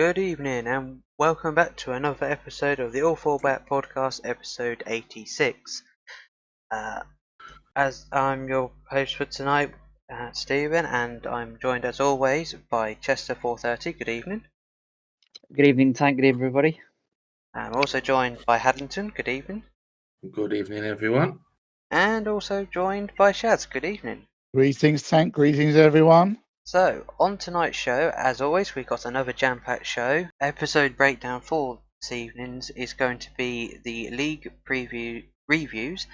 Good evening and welcome back to another episode of the All Fall Back Podcast, episode 86. As I'm your host for tonight, Stephen, and I'm joined as always by Chester430. Good evening. Good evening, Tank. Good evening, everybody. I'm also joined by Haddington. Good evening. Good evening, everyone. And also joined by Shaz. Good evening. Greetings, Tank. Greetings, everyone. So, on tonight's show, as always, we've got another jam-packed show. Episode breakdown for this evening's is going to be the league reviews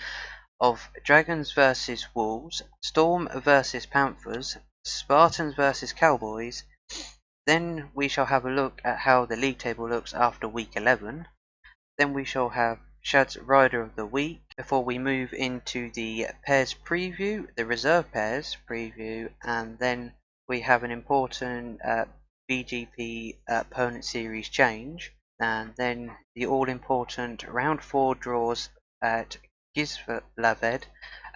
of Dragons vs Wolves, Storm vs Panthers, Spartans vs Cowboys. Then we shall have a look at how the league table looks after week 11. Then we shall have Shad's Rider of the Week before we move into the pairs preview, the reserve pairs preview, and then we have an important BGP opponent series change, and then the all-important round 4 draws at Gislaved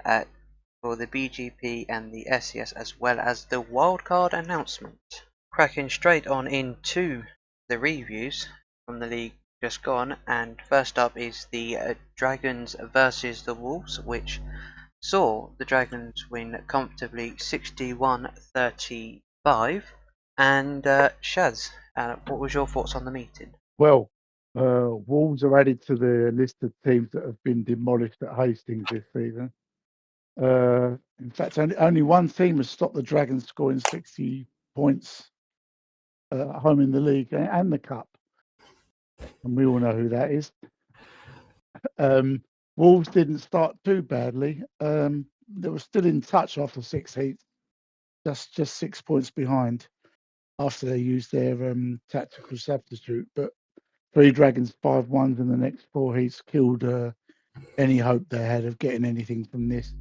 for the BGP and the SES, as well as the wildcard announcement. Cracking straight on into the reviews from the league just gone, and first up is the Dragons versus the Wolves, which saw the Dragons win comfortably 61-35. And Shaz, what was your thoughts on the meeting? Well, Wolves are added to the list of teams that have been demolished at Hastings this season. In fact, only one team has stopped the Dragons scoring 60 points at home in the league and the Cup. And we all know who that is. Wolves didn't start too badly. They were still in touch after 6 heats, just 6 points behind after they used their tactical substitute. But 3 Dragons, 5 ones in the next 4 heats killed any hope they had of getting anything from this.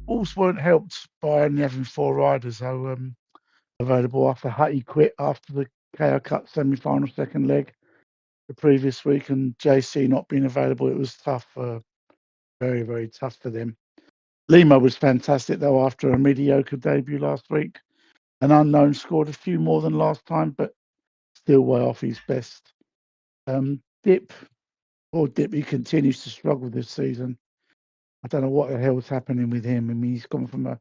Wolves weren't helped by only having 4 riders available after Hutty quit after the KO Cup semi-final second leg the previous week, and JC not being available. It was tough, very, very tough for them. Lima was fantastic though after a mediocre debut last week. An unknown scored a few more than last time, but still way off his best. Dip, he continues to struggle this season. I don't know what the hell's happening with him. I mean, he's gone from a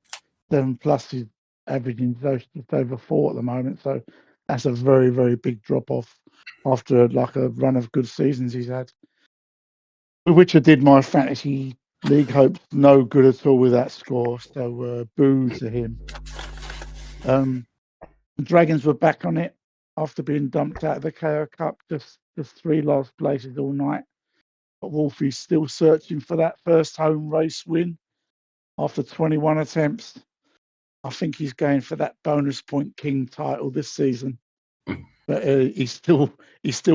7+, he's averaging just over 4 at the moment. So that's a very, very big drop off after like a run of good seasons he's had. Which I did my fantasy league hopes no good at all with that score. So boo to him. The Dragons were back on it after being dumped out of the KO Cup. Just 3 last places all night. But Wolfie's still searching for that first home race win after 21 attempts. I think he's going for that bonus point king title this season. But he's still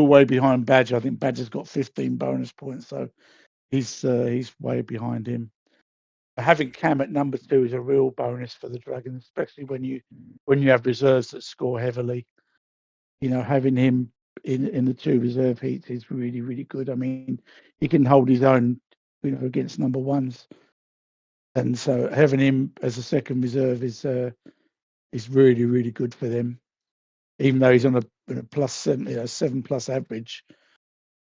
way behind Badger. I think Badger's got 15 bonus points, so he's way behind him. Having Cam at number 2 is a real bonus for the Dragons, especially when you have reserves that score heavily. You know, having him in the 2 reserve heats is really, really good. I mean, he can hold his own, against number 1s. And so having him as a second reserve is really, really good for them. Even though he's on a +7, 7+ average,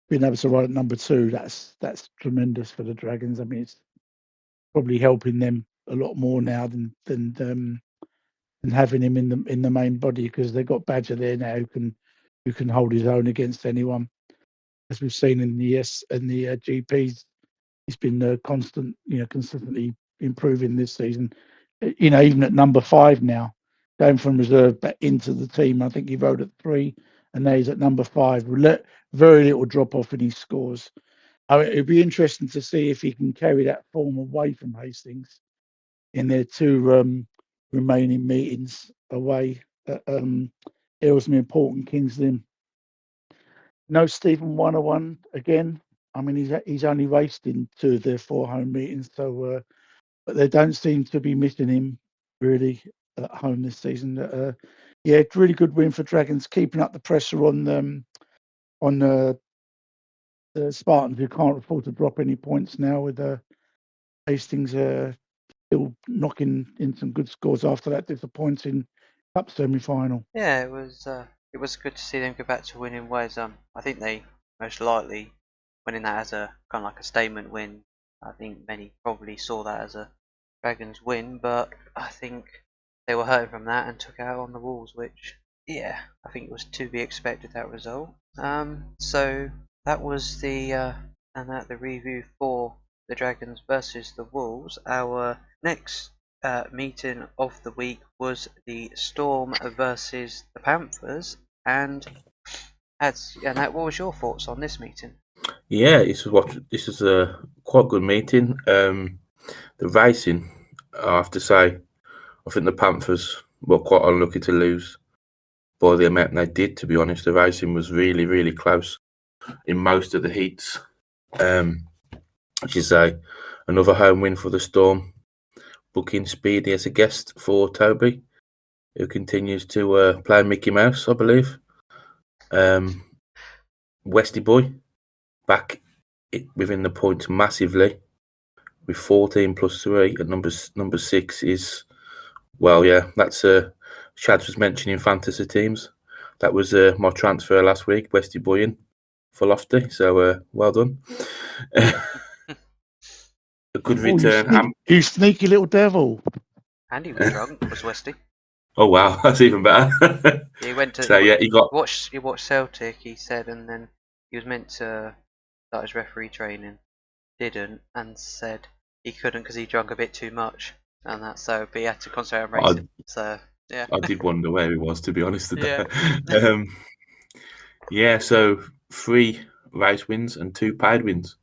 being able to ride at number 2, that's tremendous for the Dragons. I mean, it's probably helping them a lot more now than having him in the main body, because they've got Badger there now who can hold his own against anyone. As we've seen in the GPs, he's been consistently improving this season. Even at number 5 now, going from reserve back into the team. I think he rode at 3, and now he's at number 5. Very little drop off in his scores. It'd be interesting to see if he can carry that form away from Hastings in their 2 remaining meetings away at Aylesmere, Port and Kings Lynn. No Stephen 101 again. I mean, he's only raced in 2 of their 4 home meetings, so but they don't seem to be missing him really at home this season. It's really good win for Dragons, keeping up the pressure on the Spartans, who can't afford to drop any points now, with Hastings still knocking in some good scores after that disappointing Cup semi-final. Yeah, it was it was good to see them go back to winning ways. I think they most likely winning that as a kind of like a statement win. I think many probably saw that as a Dragons win, but I think they were hurting from that and took out on the Wolves, which yeah, I think it was to be expected, that result. So that was the review for the Dragons versus the Wolves. Our next meeting of the week was the Storm versus the Panthers, and what was your thoughts on this meeting? Yeah, this is a quite good meeting. The racing, I have to say, I think the Panthers were quite unlucky to lose by the amount they did. To be honest, the racing was really, really close in most of the heats. Which is another home win for the Storm. Booking Speedy as a guest for Toby, who continues to play Mickey Mouse, I believe. Westy Boy back within the points massively with 14 plus 3 at number 6 is, well, yeah, that's Shads was mentioning fantasy teams. That was my transfer last week, Westy Boy in for Lofty, so well done. A good return. You sneaky little devil. And he was drunk, was Westy. Oh wow, that's even better. He went to he watched Celtic, he said, and then he was meant to start his referee training, didn't, and said he couldn't because he drank a bit too much, and that's so. But he had to concentrate on racing. So yeah, I did wonder where he was, to be honest. Yeah. So 3 race wins and 2 paid wins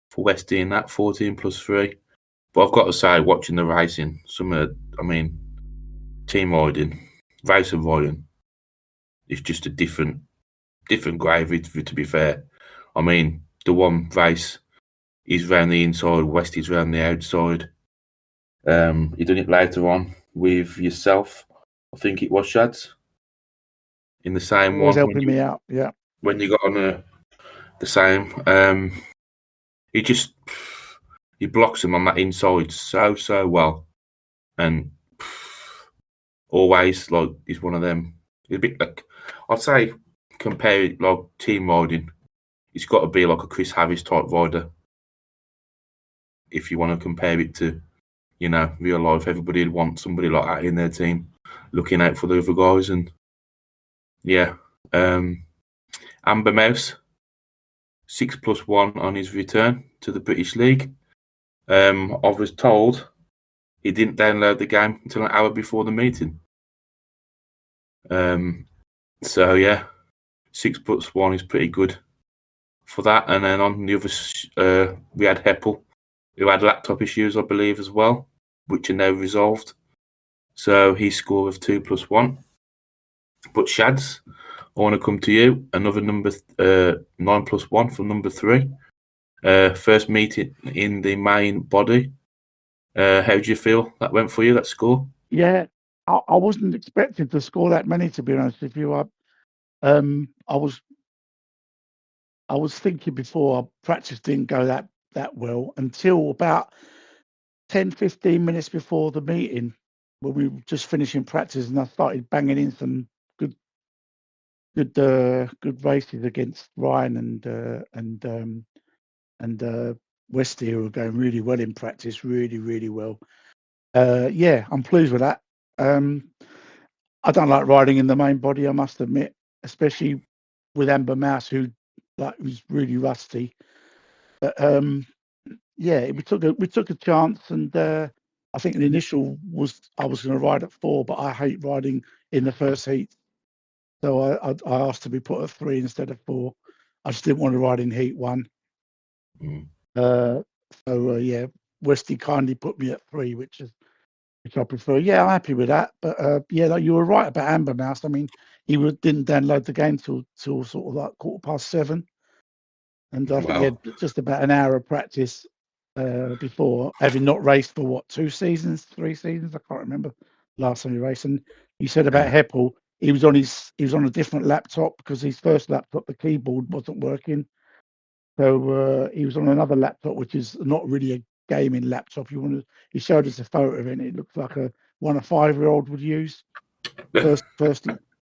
for Westy in that 14 plus 3. But I've got to say, watching the racing, team riding, race and riding, is just a different gravy, to be fair. I mean, the one race is round the inside, Westy's round the outside. You done it later on with yourself, I think it was, Shads, in the same Always one. helping me out, yeah. When you got on the same, he blocks them on that inside so well, and always like he's one of them. He's a bit like, I'd say, compare it like team riding. He's got to be like a Chris Harris type rider. If you want to compare it to, real life, everybody would want somebody like that in their team, looking out for the other guys. And yeah, Amber Mouse, 6+1 on his return to the British League. I was told he didn't download the game until an hour before the meeting. So yeah, 6+1 is pretty good for that. And then on the other, we had Heppel, who had laptop issues, I believe, as well, which are now resolved. So his score of 2+1. But Shads, I want to come to you. Another number 9+1 from number 3. First meeting in the main body. How do you feel that went for you, that score? Yeah, I wasn't expecting to score that many, to be honest with you. I was thinking before, practice didn't go that well until about 10-15 minutes before the meeting, when we were just finishing practice, and I started banging in some good races against Ryan and Westy, who were going really well in practice, really well. Yeah, I'm pleased with that. I don't like riding in the main body, I must admit, especially with Amber Mouse, who was really rusty. But yeah, we took a chance, and I think the initial was I was going to ride at 4, but I hate riding in the first heat, so I asked to be put at 3 instead of 4. I just didn't want to ride in heat 1. Yeah, Westy kindly put me at 3, which I prefer. Yeah, I'm happy with that. But yeah, you were right about Amber Mouse. I mean, he didn't download the game till sort of like 7:15, and I think he had just about an hour of practice before, having not raced for 3 seasons, I can't remember last time he raced. And you said about Heppel, he was on a different laptop because his first laptop, the keyboard wasn't working. So he was on another laptop, which is not really a gaming laptop. He showed us a photo of it, and it looks like one a 5-year-old would use.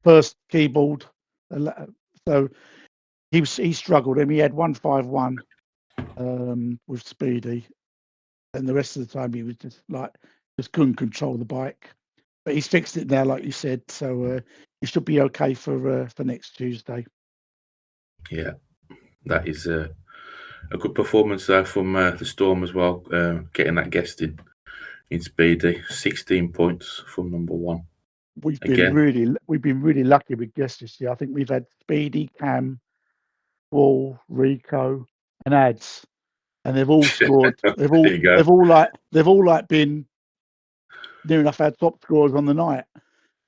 First keyboard. So he struggled. He had 151 with Speedy, and the rest of the time he was just couldn't control the bike. But he's fixed it now, like you said. So he should be okay for next Tuesday. Yeah, that is a good performance there from the Storm as well. Getting that guest in Speedy, 16 points from number one. We've been really lucky with guests this year. I think we've had Speedy, Cam, Wall, Rico, and Ads, and they've all scored. They've all been near enough our top scorers on the night.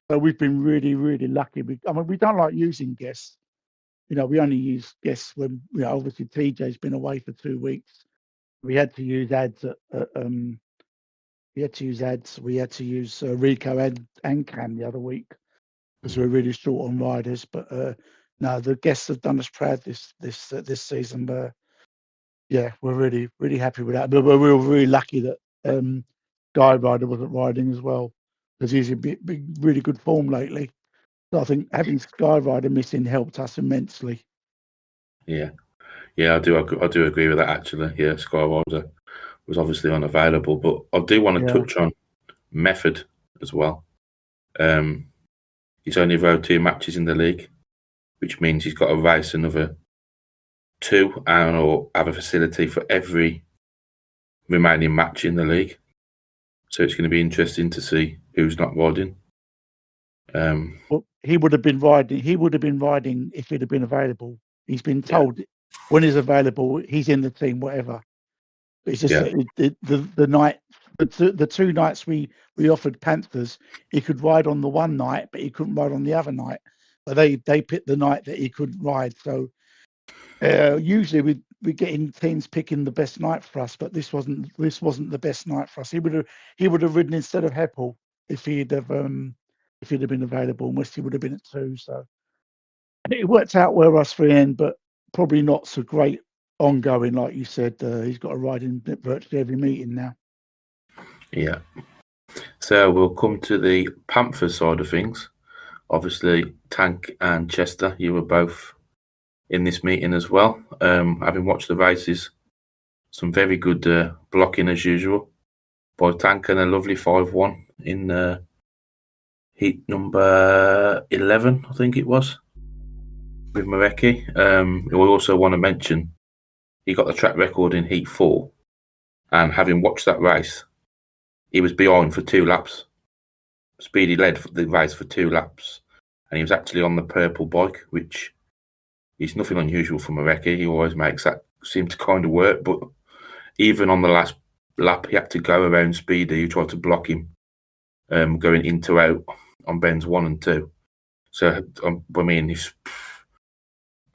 So we've been really, really lucky. We don't like using guests. We only use guests when obviously TJ's been away for 2 weeks. We had to use Ads we had to use Ads. We had to use Rico and Cam the other week because we're really short on riders. But no, the guests have done us proud this season. Yeah, we're really, really happy with that. But we were really lucky that Sky Rider wasn't riding as well because he's been really good form lately. So I think having Sky Rider missing helped us immensely. Yeah, I do agree with that actually. Yeah, Sky Rider was obviously unavailable, but I do want to touch on Method as well. He's only rode 2 matches in the league, which means he's got to race another 2 or have a facility for every remaining match in the league. So it's going to be interesting to see who's not riding. Well, he would have been riding. He would have been riding if he'd have been available. He's been told when he's available, he's in the team, whatever. But it's just the night, the 2 nights we offered Panthers, he could ride on the one night, but he couldn't ride on the other night. But they picked the night that he couldn't ride. So usually we get in teams picking the best night for us, but this wasn't the best night for us. He would have ridden instead of Heppel if he'd have been available, and Westy would have been at 2. So it worked out well for us for the end, but probably not so great ongoing, like you said. He's got to ride in virtually every meeting now. Yeah. So we'll come to the Panther side of things. Obviously, Tank and Chester, you were both in this meeting as well. Having watched the races, some very good blocking as usual by Tank and a lovely 5-1 in heat number 11, I think it was, with Marecki. We also want to mention he got the track record in heat 4, and having watched that race, he was behind for 2 laps. Speedy led the race for 2 laps, and he was actually on the purple bike, which is nothing unusual for Marecki. He always makes that seem to kind of work, but even on the last lap, he had to go around Speedy, who tried to block him going into out on bends 1 and 2. So, I mean,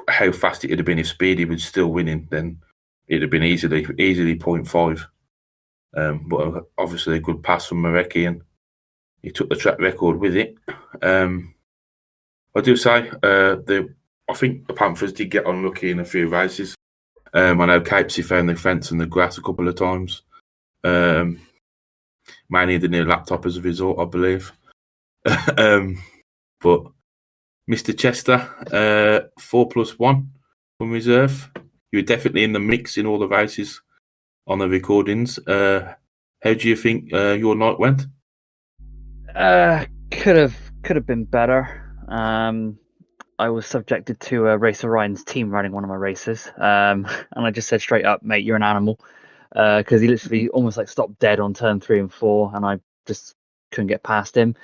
how fast it would have been if Speedy was still winning, then it'd have been easily 0.5. But obviously a good pass from Marecki, and he took the track record with it. I do say I think the Panthers did get unlucky in a few races. I know Capesy found the fence and the grass a couple of times. Mainly the new laptop as a result, I believe. But Mr. Chester, 4+1 from reserve. You were definitely in the mix in all the races on the recordings. How do you think your night went? Could have been better. I was subjected to Racer Ryan's team running one of my races, and I just said straight up, mate, you're an animal, because he literally almost like stopped dead on turn 3 and 4, and I just couldn't get past him.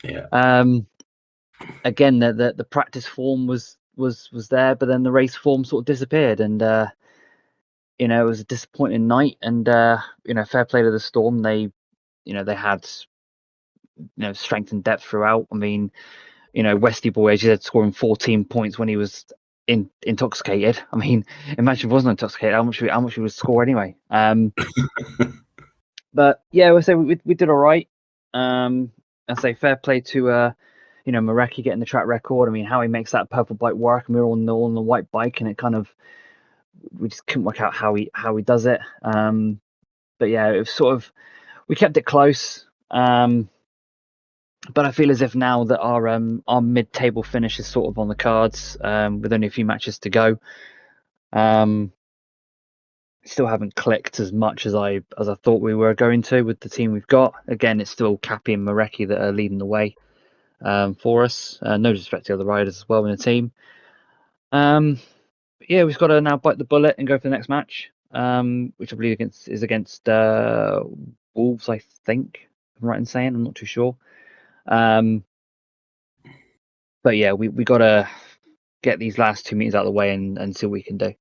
Yeah. Again, the practice form was there, but then the race form sort of disappeared, and it was a disappointing night. And fair play to the Storm. They had strength and depth throughout. I mean, Westy Boy, as you said, scoring 14 points when he was intoxicated. I mean, imagine if he wasn't intoxicated, how much he would score anyway. But yeah, we say we did all right. I say fair play to Marecki getting the track record. I mean, how he makes that purple bike work, and we were on the white bike, and it kind of, we just couldn't work out how he does it. But yeah, it was sort of, we kept it close. But I feel as if now that our mid-table finish is sort of on the cards, with only a few matches to go, still haven't clicked as much as I thought we were going to with the team we've got. Again, it's still Cappy and Marecki that are leading the way for us. No disrespect to the other riders as well in the team. Yeah, we've got to now bite the bullet and go for the next match, which I believe is against Wolves, I think. If I'm right in saying, I'm not too sure. But yeah, we got to get these last 2 meetings out of the way and see what we can do.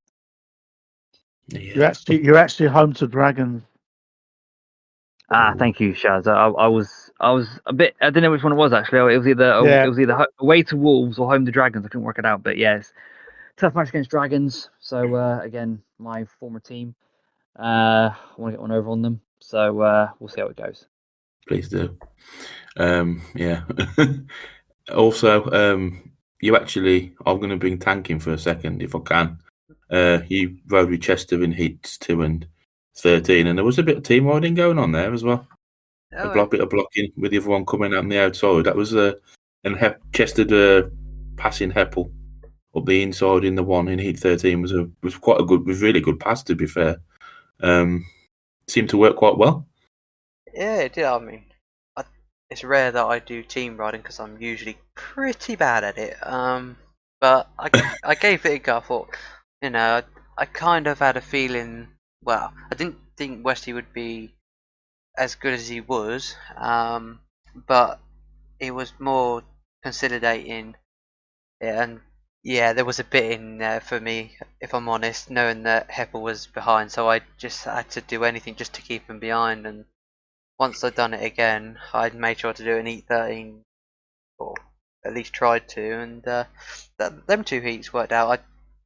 Yeah. You're actually home to Dragons. Thank you, Shaz. I was a bit. I didn't know which one it was actually. It was either Yeah. it was either away to Wolves or home to Dragons. I couldn't work it out. But yes, tough match against Dragons. So again, my former team. I want to get one over on them. So we'll see how it goes. Please do. Yeah. Also, you actually, I'm going to bring Tank in for a second if I can. You rode with Chester in heats 2 and 13, and there was a bit of team riding going on there as well. A bit of blocking with the other one coming out on the outside. That was and Chester passing Heppel up the inside in the one in heat 13 was quite a good, was really good pass to be fair. Seemed to work quite well. Yeah, it did. I mean, it's rare that I do team riding because I'm usually pretty bad at it. But I gave it a go. I thought, I kind of had a feeling. Well, I didn't think Westy would be as good as he was. But it was more consolidating. And yeah, there was a bit in there for me, if I'm honest, knowing that Heppel was behind. So I just had to do anything just to keep him behind. And once I'd done it again, I'd made sure to do an heat 13, or at least tried to, and them 2 heats worked out.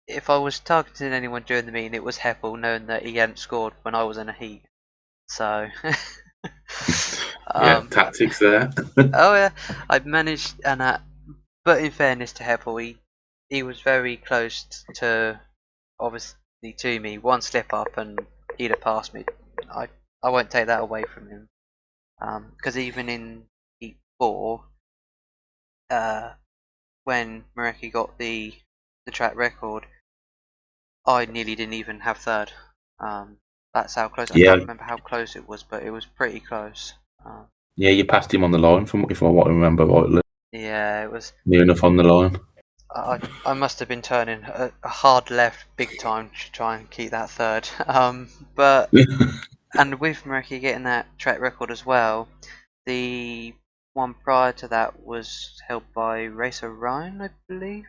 If I was targeting anyone during the meeting, it was Heppel, knowing that he hadn't scored when I was in a heat. So, Tactics there. Oh yeah, I managed, but in fairness to Heppel, he was very close to, obviously, to me. One slip up and he'd have passed me. I won't take that away from him. Because even in heat 4, when Marecki got the track record, I nearly didn't even have third. That's how close. I can't remember how close it was, but it was pretty close. Yeah, you passed him on the line, if I remember rightly. Yeah, it was Near enough on the line. I must have been turning a hard left big time to try and keep that third. But and with Marecki getting that track record as well, the one prior to that was held by Racer Ryan, I believe.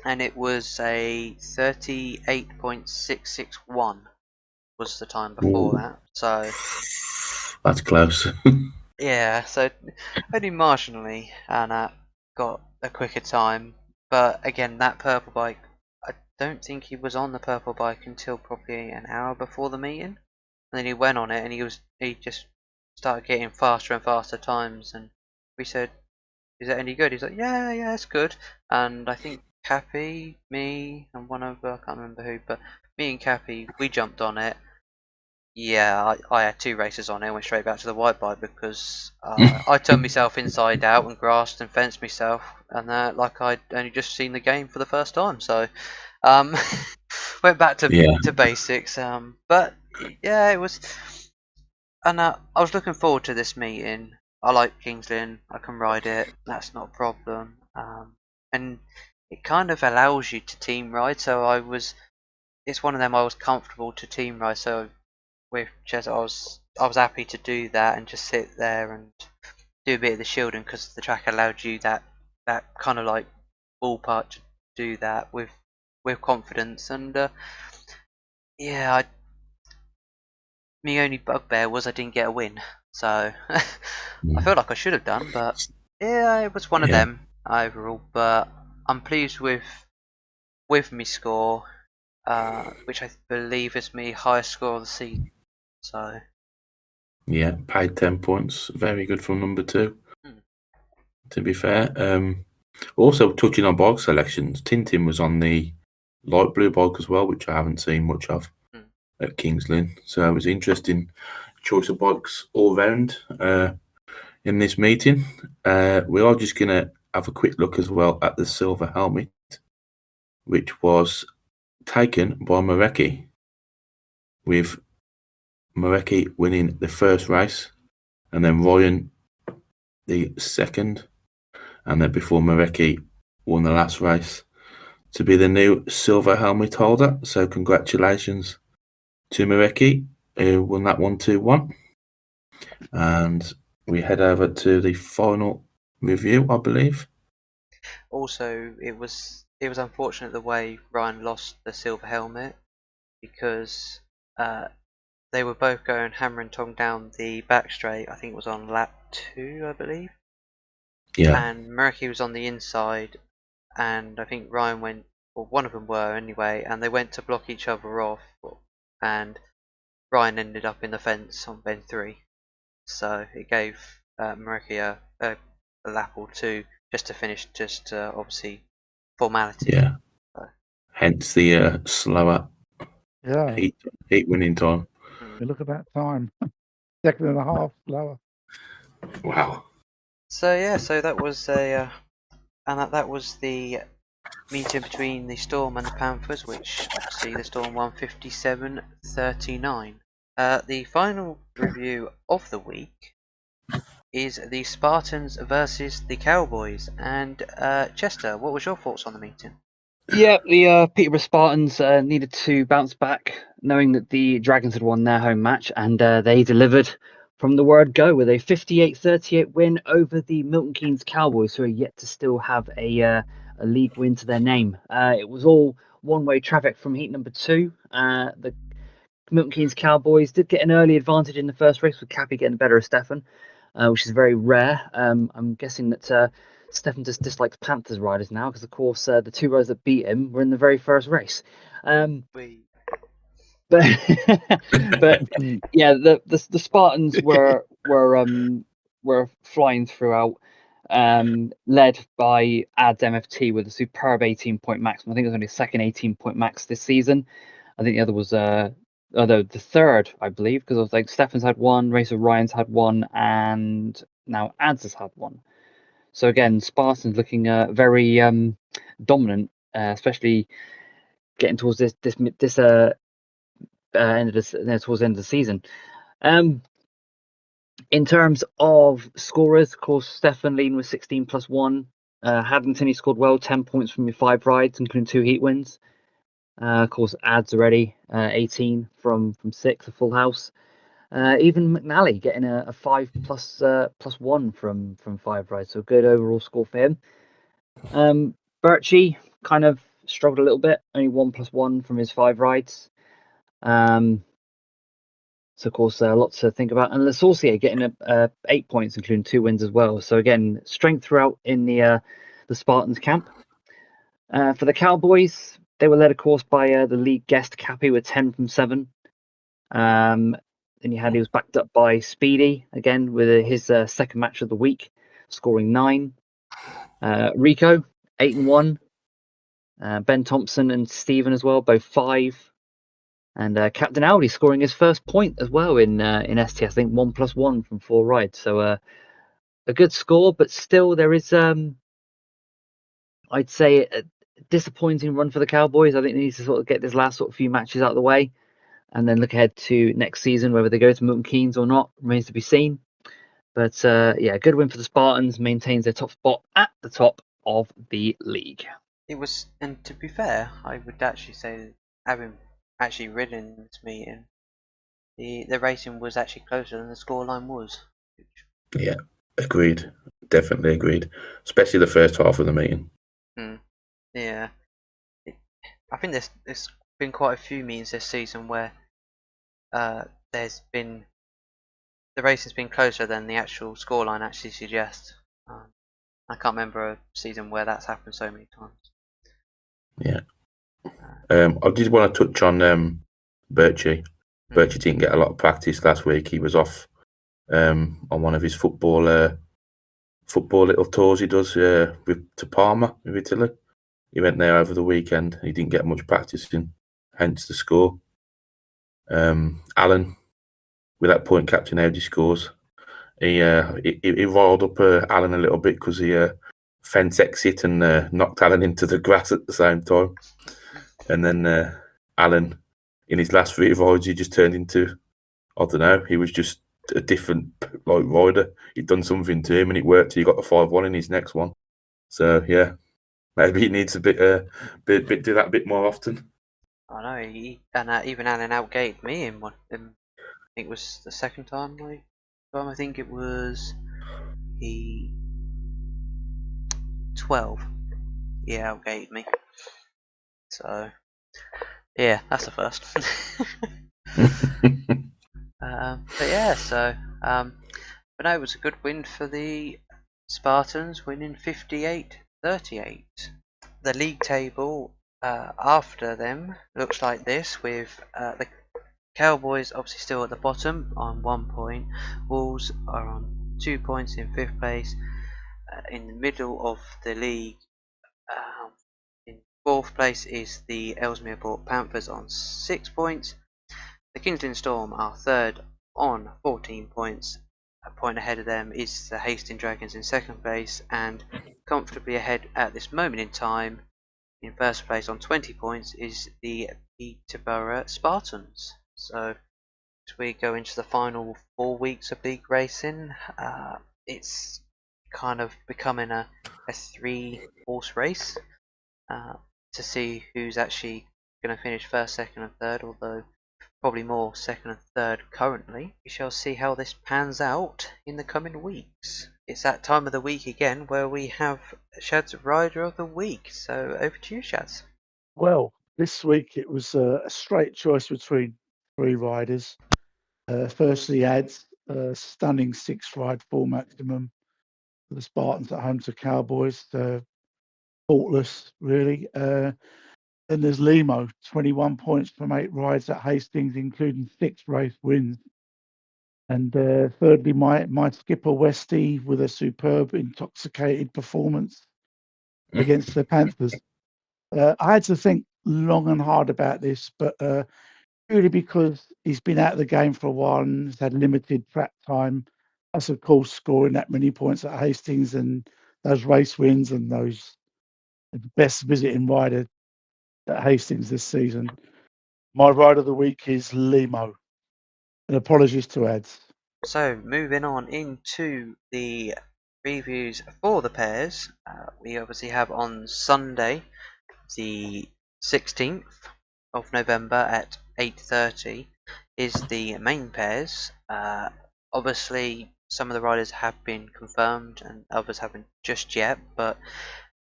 And it was a 38.661 was the time before that. So that's close. yeah, so only marginally, and got a quicker time. But again, that purple bike, I don't think he was on the purple bike until probably an hour before the meeting. And then he went on it, and he just started getting faster and faster times. And we said, "Is that any good?" He's like, "Yeah, it's good." And I think Cappy, me, and one other, I can't remember who, but me and Cappy, we jumped on it. Yeah, I had 2 races on it and went straight back to the white bike because I turned myself inside out and grassed and fenced myself, and like I'd only just seen the game for the first time. So went back to basics. But yeah, it was, and I was looking forward to this meeting. I like King's Lynn. I can ride it. That's not a problem. And it kind of allows you to team ride. So it's one of them I was comfortable to team ride. So with Chess, I was happy to do that and just sit there and do a bit of the shielding because the track allowed you that kind of like ballpark to do that with confidence. And yeah, my only bugbear was I didn't get a win, so I feel like I should have done, but yeah, it was one of them overall. But I'm pleased with my score, which I believe is my highest score of the season. So yeah, paid 10 points. Very good from number 2. To be fair, also touching on bike selections, Tintin was on the light blue bike as well, which I haven't seen much of at King's Lynn. So it was interesting choice of bikes all round. in this meeting. We are just going to have a quick look as well at the silver helmet, which was taken by Marecki, with Marecki winning the first race, and then Ryan the second, and then before Marecki won the last race to be the new silver helmet holder. So congratulations to Marecki, who won that 1-2-1. And we head over to the final review, I believe. Also, it was unfortunate the way Ryan lost the silver helmet, because they were both going hammer and tong down the back straight. I think it was on lap 2, I believe. Yeah. And Marecki was on the inside, and I think Ryan went, or one of them were anyway, and they went to block each other off, and Ryan ended up in the fence on bend 3. So it gave Marecki a lap or two just to finish, just obviously formality. Yeah. Hence the slower Yeah. heat winning time. Look at that time. Second and a half lower. Wow. So yeah, so that was that was the meeting between the Storm and the Panthers, which obviously the Storm won 57-39. The final review of the week is the Spartans versus the Cowboys. And Chester, what was your thoughts on the meeting? Yeah, the Peterborough Spartans needed to bounce back, knowing that the Dragons had won their home match, and they delivered from the word go with a 58-38 win over the Milton Keynes Cowboys, who are yet to still have a league win to their name. It was all one-way traffic from heat number 2. The Milton Keynes Cowboys did get an early advantage in the first race, with Cappy getting the better of Stefan, which is very rare. I'm guessing that Stefan just dislikes Panthers riders now, because of course the 2 riders that beat him were in the very first race. But yeah, the Spartans were flying throughout, led by Ads MFT with a superb 18-point maximum. I think it was only a second 18-point max this season. I think the other was the third, I believe, because it was like Stefan's had one, Racer Ryan's had one, and now Ads has had one. So again, Spartans looking very dominant, especially getting towards this end of towards the end of the season. In terms of scorers, of course, Stefan leading with 16 plus 1. Haddington, he scored well, 10 points from your 5 rides, including 2 heat wins. Of course, Ads already 18 from 6, a full house. Even McNally getting a 5 plus 1 from 5 rides, so a good overall score for him. Birchie kind of struggled a little bit, only 1 plus 1 from his 5 rides. So of course, lots to think about. And Lesorcier getting 8 points, including 2 wins as well. So again, strength throughout in the Spartans camp. For the Cowboys, they were led, of course, by the league guest Cappy with 10 from 7. Then he was backed up by Speedy again with his second match of the week, scoring 9. Rico 8 and 1. Ben Thompson and Stephen as well, both 5. And Captain Audi scoring his first point as well in STS, I think 1 plus 1 from 4 rides. So a good score, but still there is, I'd say, a disappointing run for the Cowboys. I think they need to sort of get this last sort of few matches out of the way, and then look ahead to next season. Whether they go to Milton Keynes or not remains to be seen. But yeah, good win for the Spartans, maintains their top spot at the top of the league. It was, and to be fair, I would actually say, having actually ridden this meeting, the racing was actually closer than the scoreline was. Yeah, agreed. Definitely agreed. Especially the first half of the meeting. Yeah. I think there's been quite a few meetings this season where there's been, the racing's been closer than the actual scoreline actually suggests. I can't remember a season where that's happened so many times. Yeah. I did want to touch on Birchie. Birchie didn't get a lot of practice last week. He was off on one of his football little tours he does to Parma in Italy. He went there over the weekend. He didn't get much practice in, hence the score. Alan, with that point, Captain Audi scores he riled up Alan a little bit because he fence exit and knocked Alan into the grass at the same time. And then Alan, in his last 3 rides, he just turned into, I don't know, he was just a different rider. He'd done something to him and it worked. He got the 5-1 in his next one. So yeah, maybe he needs a bit do that a bit more often. I know, even Alan outgated me in one. I think it was the second time. I think it was he 12. He outgated me. So yeah, that's the first. But yeah, but no, it was a good win for the Spartans, winning 58-38. The league table after them looks like this, with the Cowboys obviously still at the bottom on 1 point. Wolves are on 2 points in 5th place. In the middle of the league, in 4th place is the Ellesmere Port Panthers on 6 points. The Kingston Storm are 3rd on 14 points. A point ahead of them is the Hastings Dragons in 2nd place, and comfortably ahead at this moment in time, in 1st place on 20 points, is the Peterborough Spartans. So as we go into the final 4 weeks of league racing, it's kind of becoming a 3-horse race to see who's actually going to finish 1st, 2nd and 3rd, although probably more 2nd and 3rd currently. We shall see how this pans out in the coming weeks. It's that time of the week again where we have Shad's Rider of the Week. So over to you, Shaz. Well, this week it was a straight choice between 3 riders. Firstly, Ads, stunning 6-ride full maximum for the Spartans at home to Cowboys. Faultless, really. Then there's Limo, 21 points from 8 rides at Hastings, including 6 race wins. And thirdly, my skipper Westy with a superb intoxicated performance against the Panthers. I had to think long and hard about this, but purely because he's been out of the game for a while and has had limited track time. Plus, of course, scoring that many points at Hastings and those race wins and those best visiting rider at Hastings this season. My ride of the week is Limo. And apologies to Ads. So moving on into the reviews for the pairs, we obviously have on Sunday, the 16th of November at 8:30, is the main pairs. Obviously, some of the riders have been confirmed and others haven't just yet, but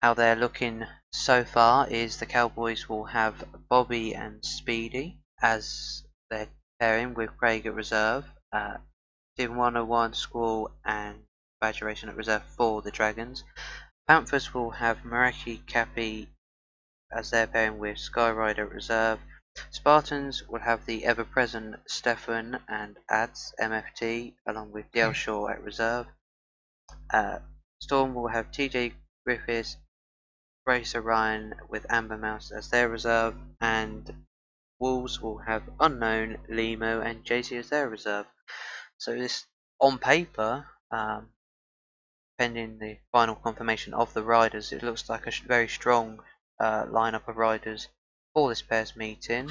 how they're looking so far is the Cowboys will have Bobby and Speedy as their pairing, with Craig at reserve, Team 101, Squall and Badgeration at reserve for the Dragons. Panthers will have Maraki Cappy as their pairing, with Skyrider at reserve. Spartans will have the ever-present Stefan and Ads MFT along with DL Shaw at reserve. Storm will have TJ Griffiths, Racer Ryan with Amber Mouse as their reserve, and Wolves will have Unknown, Limo and JC as their reserve. So this, on paper, pending the final confirmation of the riders, it looks like a very strong lineup of riders for this pairs meeting.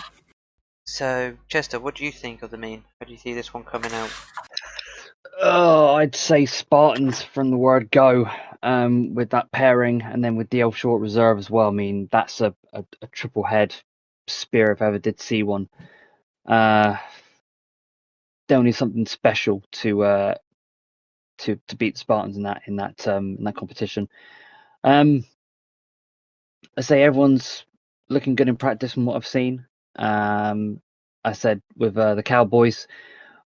So Chester, what do you think of the mean? How do you see this one coming out? Oh, I'd say Spartans from the word go, with that pairing, and then with DL Short reserve as well. I mean, that's a triple head spear if I ever did see one. They'll need something special to beat the Spartans in that competition. I say everyone's looking good in practice from what I've seen. I said with the Cowboys,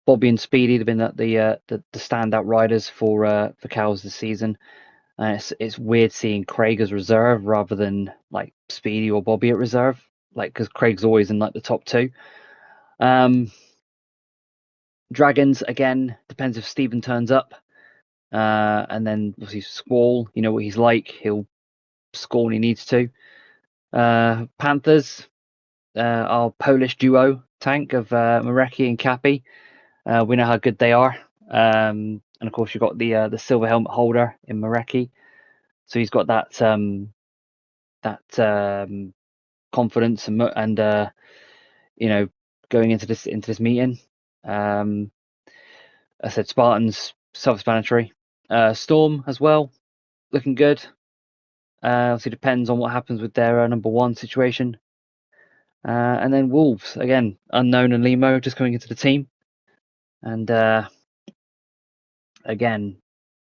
Bobby and Speedy have been the standout riders for Cows this season. It's weird seeing Craig as reserve rather than like Speedy or Bobby at reserve, like because Craig's always in like the top 2. Dragons again, depends if Stephen turns up, and then obviously Squall. You know what he's like; he'll score when he needs to. Panthers, our Polish duo tank of Mareki and Cappy. We know how good they are. and of course you've got the silver helmet holder in Marecki, so he's got that confidence and going into this meeting. I said Spartans, self-explanatory. Storm as well, looking good. Obviously depends on what happens with their number one situation. And then Wolves, again, Unknown and Limo just coming into the team. And again,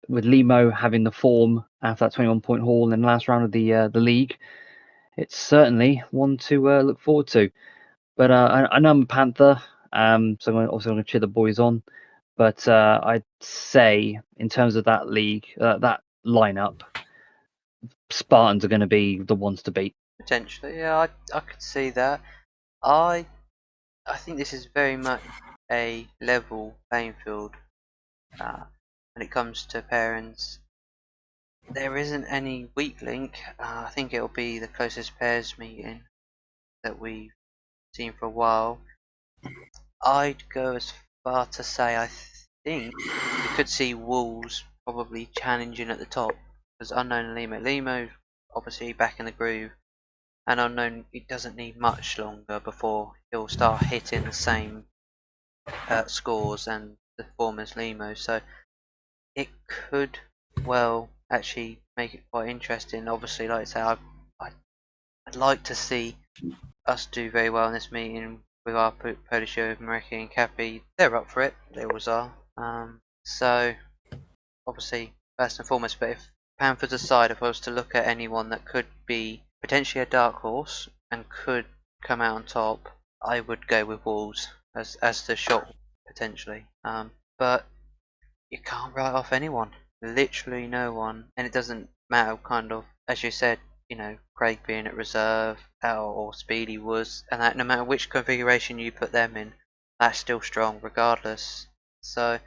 with Limo having the form after that 21-point haul in the last round of the league, it's certainly one to look forward to. But I know I'm a Panther, so I'm also going to cheer the boys on. But I'd say, in terms of that league, that lineup, Spartans are going to be the ones to beat. Potentially, yeah, I could see that. I think this is very much a level playing field when it comes to parents. There isn't any weak link. I think it'll be the closest pairs meeting that we've seen for a while. I'd go as far to say I think we could see Wolves probably challenging at the top, because Unknown and Limo obviously back in the groove, and Unknown, it doesn't need much longer before he'll start hitting the same scores and the form as Limo, so it could well actually make it quite interesting. Obviously, like I say, I'd like to see us do very well in this meeting with our Polish of Marecki and Cappy. They're up for it, they always are. So obviously, first and foremost, but if Panthers aside, if I was to look at anyone that could be potentially a dark horse and could come out on top, I would go with Wolves as the shot potentially. But you can't write off anyone, literally no one, and it doesn't matter kind of, as you said, Craig being at reserve or Speedy was, and that no matter which configuration you put them in, that's still strong regardless. So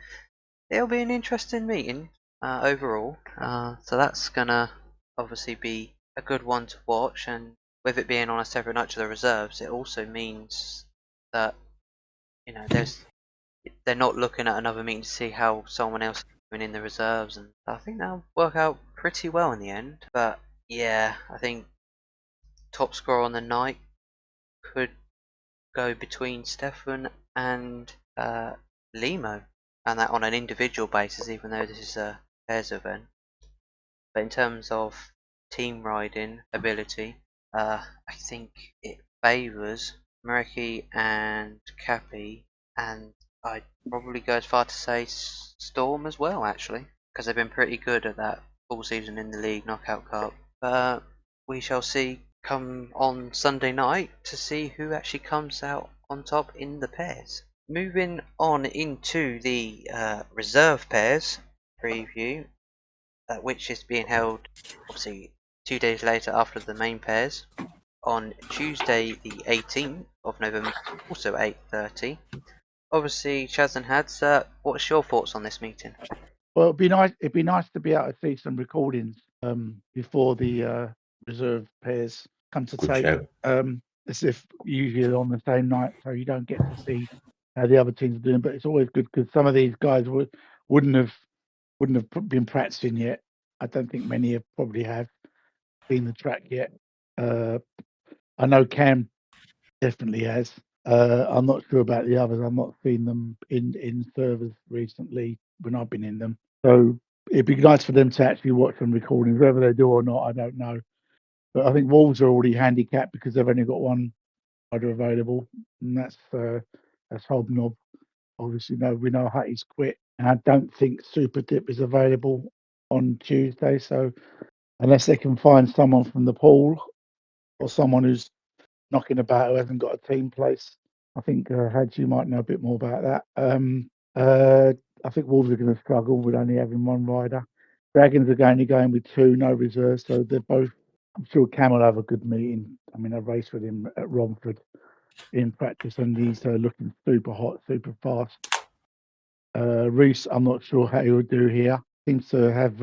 it'll be an interesting meeting overall. So that's gonna obviously be a good one to watch, and with it being on a separate night to the reserves, it also means that they're not looking at another meeting to see how someone else is doing in the reserves, and I think that'll work out pretty well in the end. But yeah, I think top scorer on the night could go between Stefan and Limo, and that on an individual basis, even though this is a pairs event. But in terms of team riding ability, I think it favours Marecki and Cappy, and I'd probably go as far to say Storm as well, actually, because they've been pretty good at that full season in the league knockout cup. But we shall see come on Sunday night to see who actually comes out on top in the pairs. Moving on into the reserve pairs preview, which is being held obviously 2 days later after the main pairs on Tuesday the 18th of November, also 8:30. Obviously, Chaz and Hads, what's your thoughts on this meeting? Well, it'd be nice. It'd be nice to be able to see some recordings before the reserve pairs come to Good tape. shout. As if usually on the same night, so you don't get to see how the other teams are doing. But it's always good because some of these guys wouldn't have been practicing yet. I don't think many have probably have seen the track yet. I know Cam definitely has. I'm not sure about the others. I've not seen them in servers recently when I've been in them. So it'd be nice for them to actually watch some recordings, whether they do or not, I don't know. But I think Wolves are already handicapped because they've only got one rider available, and that's Hobnob. Obviously, we know Hutty's quit, and I don't think Super Dip is available on Tuesday. So unless they can find someone from the pool or someone who's knocking about who hasn't got a team place, I think Hadji might know a bit more about that. I think Wolves are going to struggle with only having one rider. Dragons are only going with two, no reserves, so they're both. I'm sure Cam will have a good meeting. I mean, I raced with him at Romford in practice, and he's looking super hot, super fast. Reese, I'm not sure how he will do here. Seems to have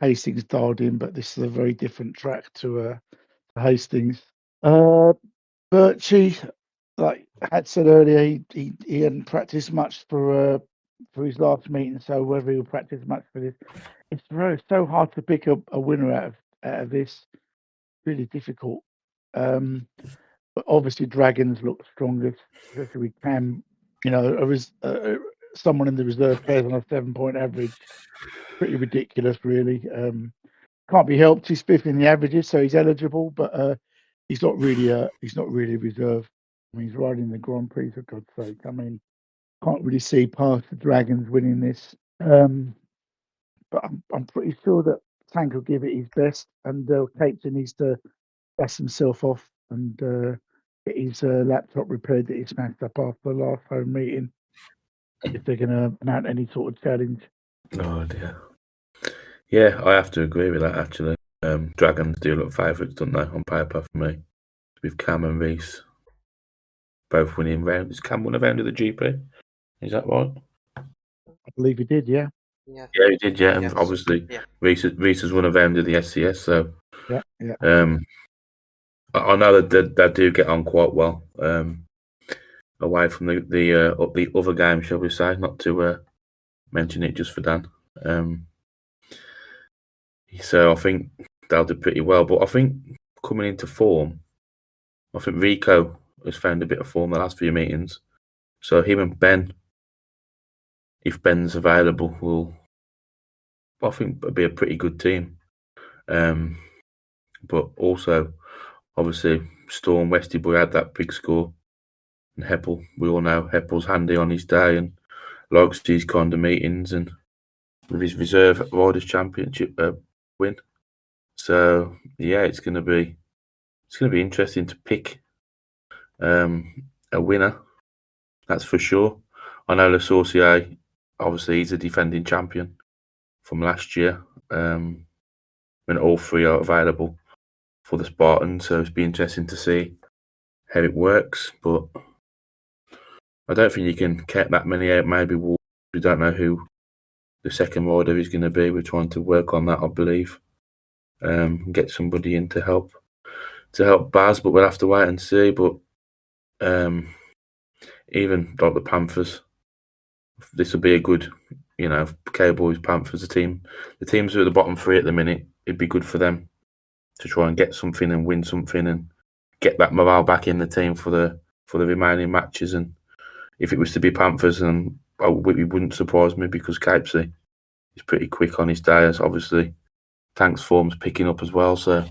Hastings dialed in, but this is a very different track to Hastings. Birchie, like Had said earlier, he hadn't practiced much for for his last meeting, so whether he'll practice much for this. It's so hard to pick a winner out of this. Really difficult. But obviously, Dragons look strongest, especially with Cam. Someone in the reserve pairs on a 7-point average. Pretty ridiculous, really. Can't be helped. He's fifth in the averages, so he's eligible, but he's not really reserve. I mean, he's riding the Grand Prix, for God's sake. I mean, can't really see past the Dragons winning this. But I'm pretty sure that Tank will give it his best, and Capes needs to dust himself off and get his laptop repaired that he smashed up after the last home meeting. If they're going to mount any sort of challenge. Oh dear. Yeah, I have to agree with that actually. Dragons do look favourites, don't they, on paper for me? With Cam and Reese both winning rounds. Is Cam won a round of the GP? Is that right? I believe he did, yeah. Yeah, he did, yeah. And Yes. obviously, Yeah. Reese has won a round of the SCS, so Yeah. I know that they do get on quite well. Away from the other game, shall we say? Not to mention it just for Dan. So I think they'll do pretty well. But I think coming into form, I think Rico has found a bit of form the last few meetings. So him and Ben, if Ben's available, I think it'll be a pretty good team. But also, obviously, Storm Westy Boy had that big score. And Heppel, we all know Heppel's handy on his day and likes these kind of meetings and with his reserve Riders Championship win. So yeah, it's gonna be interesting to pick a winner. That's for sure. I know Le Sorcier, obviously he's a defending champion from last year. When all three are available for the Spartans, so it's be interesting to see how it works. But I don't think you can cut that many out. Maybe we don't know who the second rider is going to be. We're trying to work on that, I believe. Get somebody in to help Baz, but we'll have to wait and see. But even like the Panthers, this will be a good, Cowboys, Panthers, the teams who are the bottom three at the minute. It'd be good for them to try and get something and win something and get that morale back in the team for the remaining matches. And if it was to be Panthers, and it wouldn't surprise me because Capesy is pretty quick on his day. As obviously, Tank's form's picking up as well. So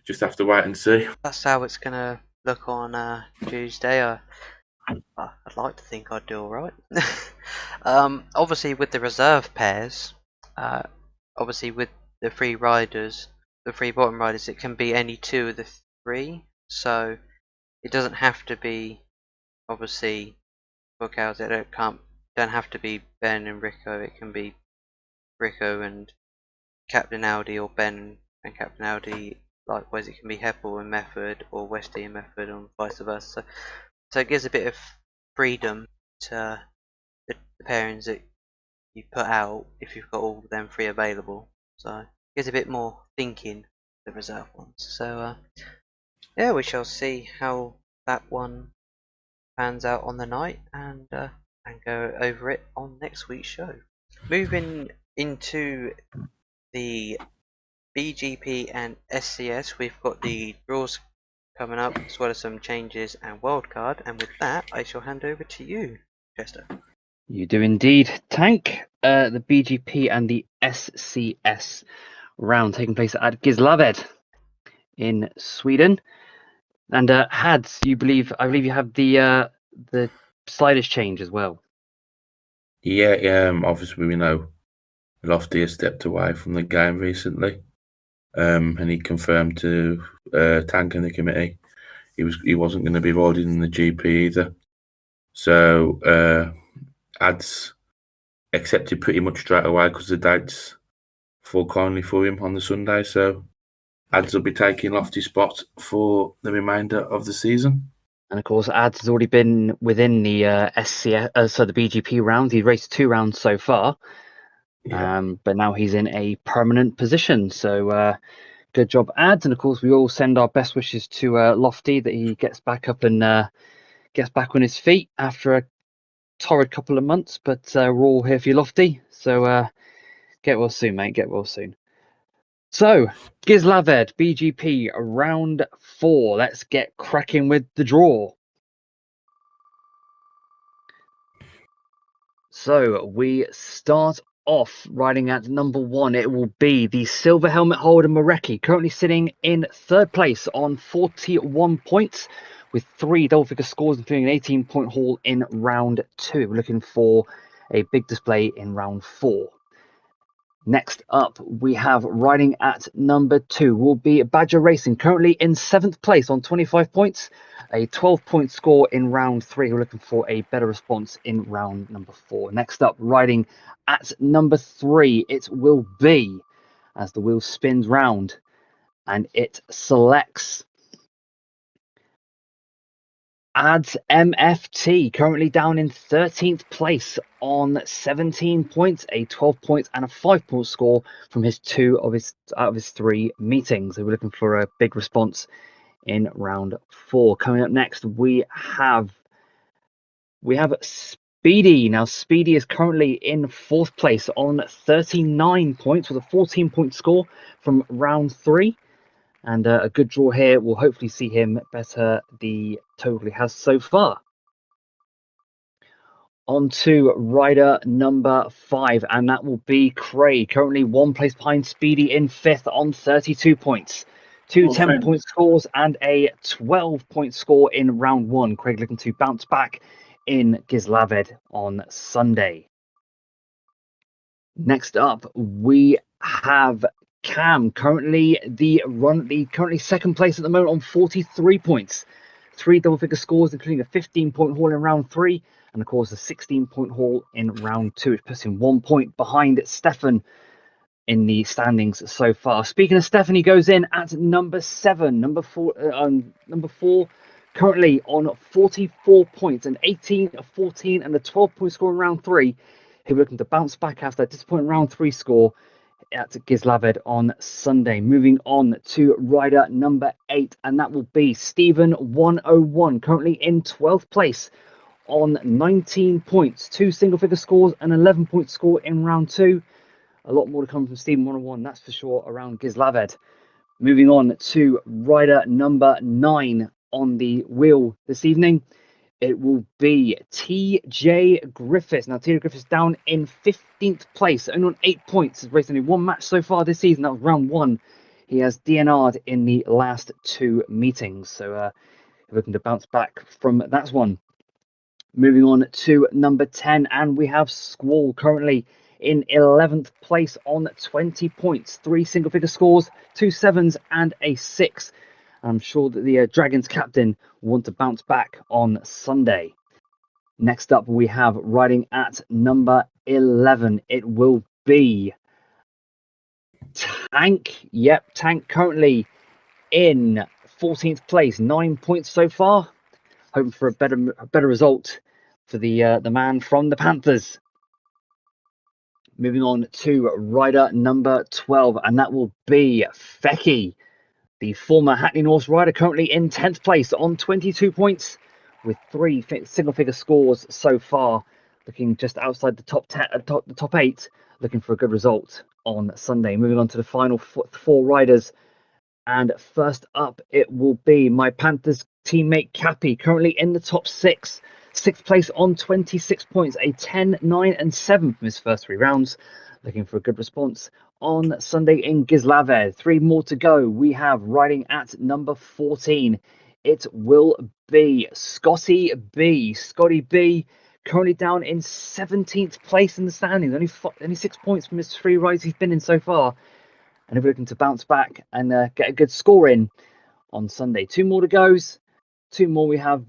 just have to wait and see. That's how it's going to look on Tuesday. I'd like to think I'd do all right. Obviously, with the reserve pairs, obviously with the three riders, the three bottom riders, it can be any two of the three. So it doesn't have to be, obviously, Bookhouse. It don't have to be Ben and Rico. It can be Rico and Captain Audi, or Ben and Captain Audi. Likewise, it can be Heppel and Method, or Westy and Method, and vice versa. So it gives a bit of freedom to the pairings that you put out if you've got all of them three available. So it gives a bit more thinking, the reserve ones. So yeah, we shall see how that one pans out on the night, and go over it on next week's show. Moving into the BGP and SCS, we've got the draws coming up, as well as some changes and wildcard. And with that, I shall hand over to you, Chester. You do indeed, Tank. The BGP and the SCS round taking place at Gislaved in Sweden. And Hads, I believe you have the sliders change as well. Yeah, obviously we know Lofty has stepped away from the game recently, and he confirmed to Tank and the committee he wasn't going to be riding in the GP either. So Ads accepted pretty much straight away because the dates fall kindly for him on the Sunday. So Ads will be taking Lofty's spot for the remainder of the season. And of course, Ads has already been within the SCS, so the BGP round. He's raced 2 rounds so far, but now he's in a permanent position. So good job, Ads. And of course, we all send our best wishes to Lofty that he gets back up and gets back on his feet after a torrid couple of months, but we're all here for you, Lofty. So get well soon, mate. Get well soon. So, Gislaved, BGP, round 4. Let's get cracking with the draw. So, we start off riding at number 1. It will be the Silver Helmet holder Mareki, currently sitting in 3rd place on 41 points with 3 double-figure scores, including an 18-point haul in round 2. We're looking for a big display in round 4. Next up, we have riding at number 2 will be Badger Racing, currently in 7th place on 25 points, a 12-point score in round 3. We're looking for a better response in round number 4. Next up, riding at number 3, it will be, as the wheel spins round, and it selects Ads MFT, currently down in 13th place on 17 points, a 12 points and a 5-point score from his out of his 3 meetings. So we're looking for a big response in round 4. Coming up next, we have Speedy. Now Speedy is currently in 4th place on 39 points with a 14-point score from round 3. And a good draw here will hopefully see him better the total he has so far. On to rider number 5, and that will be Craig, currently 1 place behind Speedy in 5th on 32 points. 2 10-point scores and a 12-point score in round 1. Craig looking to bounce back in Gislaved on Sunday. Next up, we have Cam, currently currently 2nd place at the moment on 43 points. 3 double-figure scores, including a 15-point haul in round 3, and of course a 16-point haul in round 2, which puts him 1 point behind Stefan in the standings so far. Speaking of Stefan, he goes in at number 7, number 4, currently on 44 points, an 18, a 14, and a 12-point score in round 3. He'll be looking to bounce back after that disappointing round 3 score at Gislaved on Sunday. Moving on to rider number 8, and that will be Stephen 101, currently in 12th place on 19 points, 2 single-figure scores, an 11-point score in round 2. A lot more to come from Stephen 101, that's for sure, around Gislaved. Moving on to rider number 9 on the wheel this evening. It will be TJ Griffiths. Now, TJ Griffiths down in 15th place, only on 8 points. Has raced only 1 match so far this season. That was round 1. He has DNR'd in the last 2 meetings. So, looking to bounce back from that one. Moving on to number 10, and we have Squall currently in 11th place on 20 points. 3 single-figure scores, 2 7s, and a 6. I'm sure that the Dragons captain will want to bounce back on Sunday. Next up, we have riding at number 11. It will be Tank. Yep, Tank currently in 14th place, 9 points so far. Hoping for a better result for the man from the Panthers. Moving on to rider number 12, and that will be Fecky. The former Hackney Norse rider, currently in 10th place on 22 points with 3 single-figure scores so far, looking just outside the top 8, looking for a good result on Sunday. Moving on to the final 4 riders, and first up it will be my Panthers teammate Cappy, currently in the top 6. 6th place on 26 points, a 10, 9, and 7 from his first 3 rounds. Looking for a good response on Sunday in Gislaved. 3 more to go. We have riding at number 14. It will be Scotty B. Scotty B, currently down in 17th place in the standings. Only 6 points from his 3 rides he's been in so far. And if we're looking to bounce back and get a good score in on Sunday. 2 more to go. 2 more we have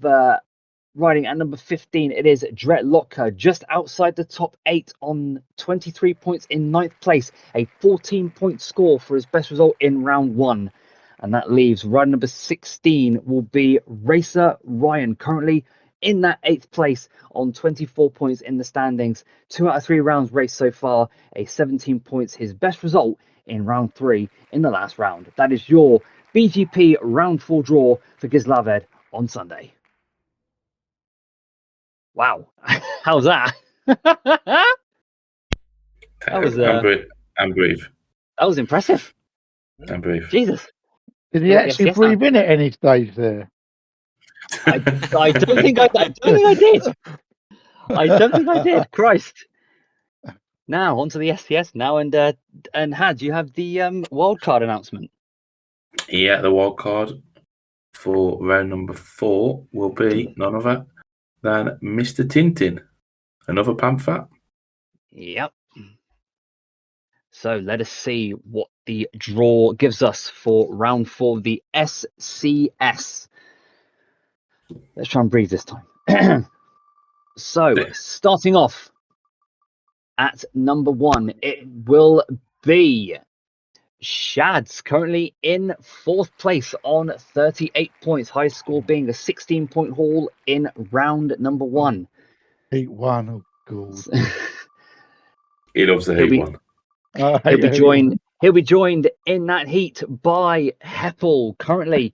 riding at number 15, it is Dret Lotka, just outside the top 8 on 23 points in 9th place. A 14-point score for his best result in round 1. And that leaves rider number 16 will be Racer Ryan, currently in that 8th place on 24 points in the standings. 2 out of 3 rounds raced so far, a 17 points, his best result in round 3 in the last round. That is your BGP round 4 draw for Gislaved on Sunday. Wow. How's that? That was And breathe. that was impressive. And breathe. Jesus. Did he Yes, actually yes, breathe in at any stage there? I don't think I did. I don't think I did. Christ. Now onto the STS now, and Had, you have the wildcard announcement. Yeah, the wild card for round number 4 will be none other than Mr. Tintin, another Panther. Yep. So let us see what the draw gives us for round 4 of the SCS. Let's try and breathe this time. So starting off at number 1, it will be Shads, currently in 4th place on 38 points. Highest score being a 16-point haul in round number 1. Heat 1, oh god. He loves the heat one. He'll be joined in that heat by Heppel, currently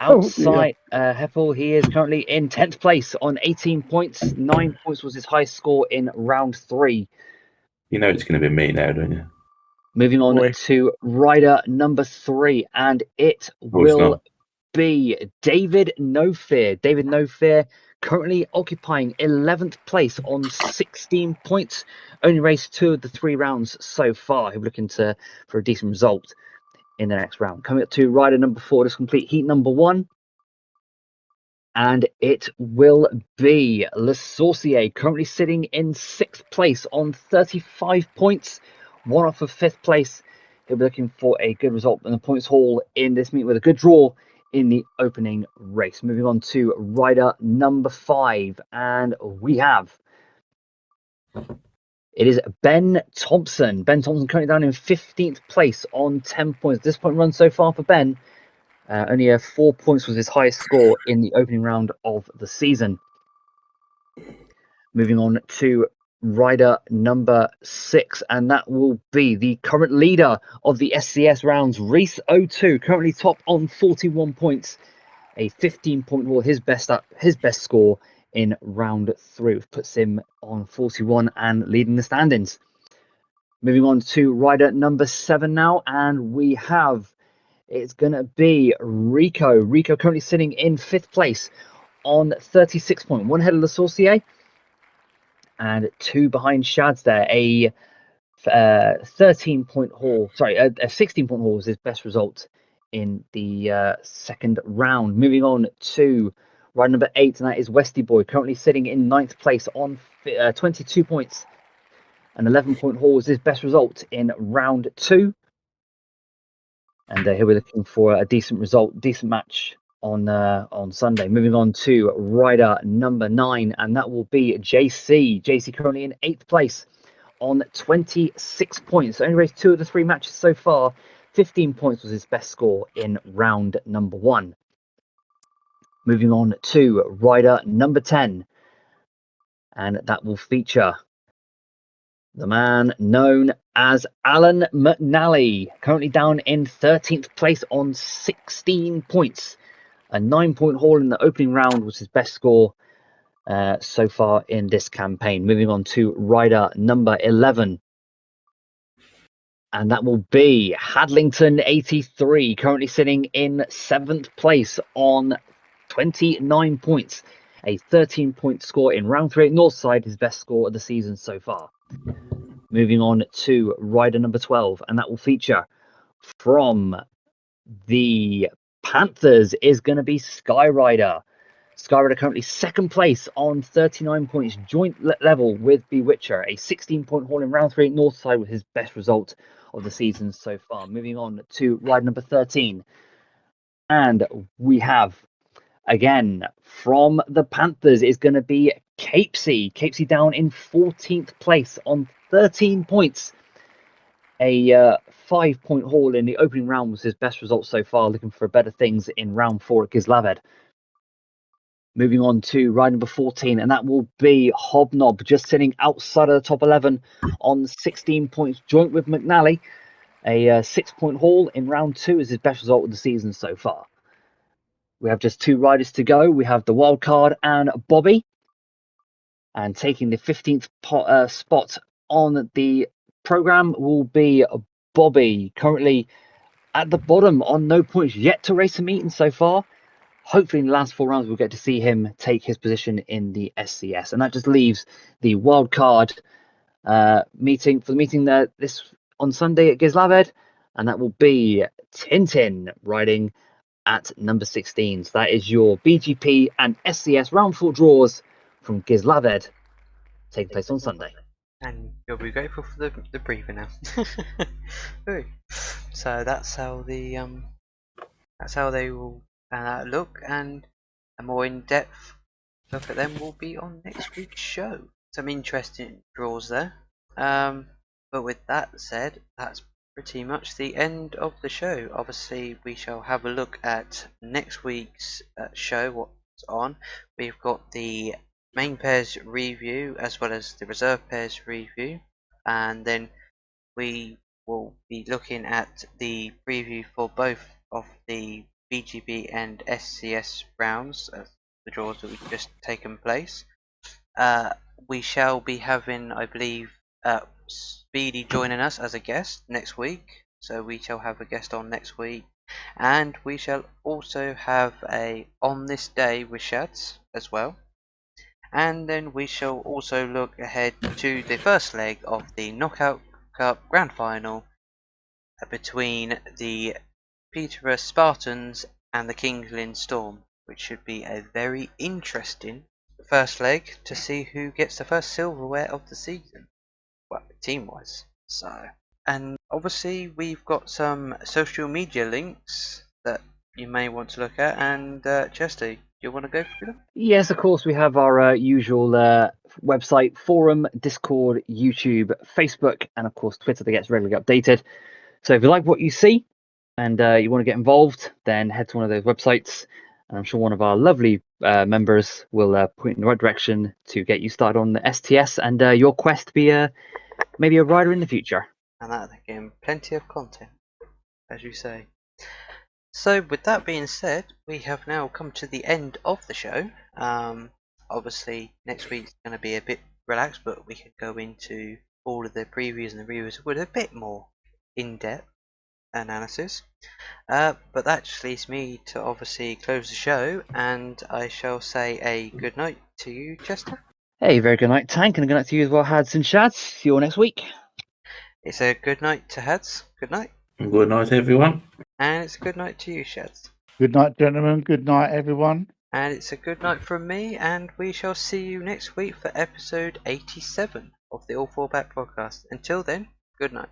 outside. Heppel, he is currently in 10th place on 18 points. 9 points was his highest score in round 3. You know it's going to be me now, don't you? Moving on to rider number 3, and it will be David No Fear. David No Fear currently occupying 11th place on 16 points. Only raced 2 of the 3 rounds so far. He'll be looking for a decent result in the next round. Coming up to rider number 4, to complete heat number 1. And it will be Le Sorcier, currently sitting in 6th place on 35 points. 1 off of 5th place. He'll be looking for a good result in the points haul in this meet with a good draw in the opening race. Moving on to rider number 5, and we have it is Ben Thompson. Ben Thompson currently down in 15th place on 10 points. At this point run so far for Ben. Only 4 points was his highest score in the opening round of the season. Moving on to rider number 6, and that will be the current leader of the SCS rounds, Reese O2, currently top on 41 points, a 15-point haul, his best score in round 3, which puts him on 41 and leading the standings. Moving on to rider number 7 now, and we have it's going to be Rico. Rico currently sitting in 5th place on 36 points, 1 ahead of Le Sorcier and 2 behind Shads there. A 13-point haul, sorry, a 16-point haul was his best result in the second round. Moving on to rider number 8, and that is Westy Boy, currently sitting in 9th place on 22 points. An 11-point haul was his best result in round 2. And he'll be looking for a decent match on Sunday. Moving on to rider number 9, and that will be JC. JC currently in 8th place on 26 points. Only raced 2 of the 3 matches so far. 15 points was his best score in round number 1. Moving on to rider number 10, and that will feature the man known as Alan McNally, currently down in 13th place on 16 points. A 9-point haul in the opening round was his best score so far in this campaign. Moving on to rider number 11. And that will be Hadlington 83, currently sitting in 7th place on 29 points. A 13-point score in round 3 at Northside, his best score of the season so far. Moving on to rider number 12, and that will feature from the Panthers is going to be Skyrider. Skyrider currently 2nd place on 39 points, joint level with Bewitcher. A 16-point haul in round 3 at Northside with his best result of the season so far. Moving on to rider number 13, and we have again from the Panthers is going to be Capesy. Capesy down in 14th place on 13 points. A 5-point haul in the opening round was his best result so far, looking for better things in round 4 at Gislaved. Moving on to rider number 14, and that will be Hobnob, just sitting outside of the top 11 on 16 points, joint with McNally. A 6-point haul in round 2 is his best result of the season so far. We have just 2 riders to go. We have the wild card and Bobby. And taking the 15th spot on the programme will be Bobby, currently at the bottom on no points yet to race a meeting so far. Hopefully in the last 4 rounds we'll get to see him take his position in the SCS, and that just leaves the wild card meeting there this on Sunday at Gislaved, and that will be Tintin riding at number 16. So that is your BGP and SCS round 4 draws from Gislaved, taking place on Sunday. And you'll be grateful for the breather now. Ooh. So that's how they will look, and a more in-depth look at them will be on next week's show. Some interesting draws there. But with that said, that's pretty much the end of the show. Obviously, we shall have a look at next week's show, what's on. We've got the main pairs review as well as the reserve pairs review, and then we will be looking at the preview for both of the BGB and SCS rounds, the draws that we've just taken place. We shall be having, I believe, Speedy joining us as a guest next week, so we shall have a guest on next week, and we shall also have a On This Day with Shads as well. And then we shall also look ahead to the first leg of the Knockout Cup Grand Final between the Peterborough Spartans and the King's Lynn Storm, which should be a very interesting first leg to see who gets the first silverware of the season, well, team-wise. So, and obviously we've got some social media links that you may want to look at, and Chester, do you want to go through them? Yes, of course, we have our usual website, forum, Discord, YouTube, Facebook, and of course Twitter that gets regularly updated. So if you like what you see and you want to get involved, then head to one of those websites, and I'm sure one of our lovely members will point in the right direction to get you started on the STS and your quest to be maybe a rider in the future. And that again, plenty of content, as you say. So with that being said, we have now come to the end of the show. Obviously next week's going to be a bit relaxed, but we can go into all of the previews and the reviews with a bit more in-depth analysis. But that just leaves me to obviously close the show, and I shall say a good night to you, Chester. Hey, very good night, Tank, and good night to you as well, Hads and Shads. See you all next week. It's a good night to Hads. Good night. Good night, everyone. And it's a good night to you, Shads. Good night, gentlemen. Good night, everyone. And it's a good night from me, and we shall see you next week for episode 87 of the All 4 Back podcast. Until then, good night.